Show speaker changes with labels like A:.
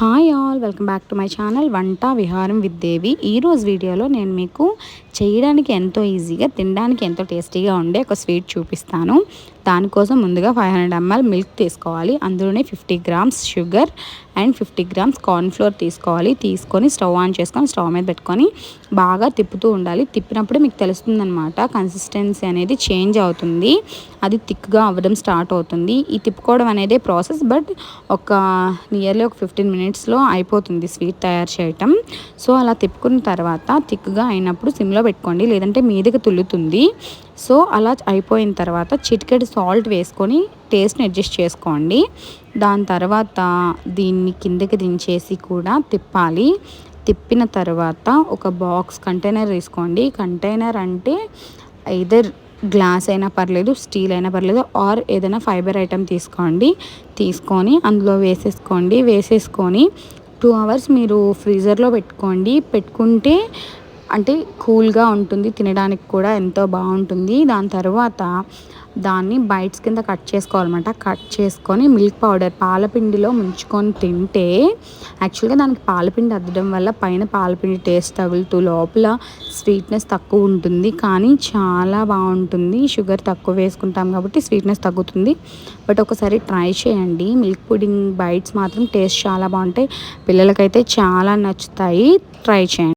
A: Hi all, welcome back to my channel వంట విహారం with దేవి. ఈరోజు వీడియోలో నేను మీకు చేయడానికి ఎంతో ఈజీగా, తినడానికి ఎంతో టేస్టీగా ఉండే ఒక స్వీట్ చూపిస్తాను. దానికోసం ముందుగా 500 ml మిల్క్ తీసుకోవాలి. అందులోనే 50 grams sugar and 50 grams cornflour తీసుకోవాలి. తీసుకొని స్టవ్ ఆన్ చేసుకొని స్టవ్ మీద పెట్టుకొని బాగా తిప్పుతూ ఉండాలి. తిప్పినప్పుడు మీకు తెలుస్తుందన్నమాట, కన్సిస్టెన్సీ అనేది చేంజ్ అవుతుంది, అది థిక్గా అవ్వడం స్టార్ట్ అవుతుంది. ఈ తిప్పుకోవడం అనేది ప్రాసెస్, బట్ నియర్లీ ఒక 15 minutesలో అయిపోతుంది స్వీట్ తయారు చేయటం. సో అలా తిప్పుకున్న తర్వాత థిక్గా అయినప్పుడు సిమ్లో పెట్టుకోండి, లేదంటే మీదకి తుల్లుతుంది. సో అలా అయిపోయిన తర్వాత చిటికెడు సాల్ట్ వేసుకొని టేస్ట్ని అడ్జస్ట్ చేసుకోండి. దాని తర్వాత దీన్ని కిందకి దించేసి కూడా తిప్పాలి. తిప్పిన తర్వాత ఒక బాక్స్ కంటైనర్ తీసుకోండి. కంటైనర్ అంటే ఐదర్ గ్లాస్ అయినా పర్లేదు, స్టీల్ అయినా పర్లేదు, ఆర్ ఏదైనా ఫైబర్ ఐటమ్ తీసుకోండి. తీసుకొని అందులో వేసేసుకొని 2 hours మీరు ఫ్రీజర్లో పెట్టుకుంటే అంటే కూల్గా ఉంటుంది, తినడానికి కూడా ఎంతో బాగుంటుంది. దాని తర్వాత దాన్ని బైట్స్ కింద కట్ చేసుకోవాలన్నమాట. కట్ చేసుకొని మిల్క్ పౌడర్ పాలపిండిలో ముంచుకొని తింటే, యాక్చువల్గా దానికి పాలపిండి అద్దడం వల్ల పైన పాలపిండి టేస్ట్ తగులుతూ లోపల స్వీట్నెస్ తక్కువ ఉంటుంది, కానీ చాలా బాగుంటుంది. షుగర్ తక్కువ వేసుకుంటాం కాబట్టి స్వీట్నెస్ తగ్గుతుంది. బట్ ఒకసారి ట్రై చేయండి. మిల్క్ పుడింగ్ బైట్స్ మాత్రం టేస్ట్ చాలా బాగుంటాయి, పిల్లలకైతే చాలా నచ్చుతాయి. ట్రై చేయండి.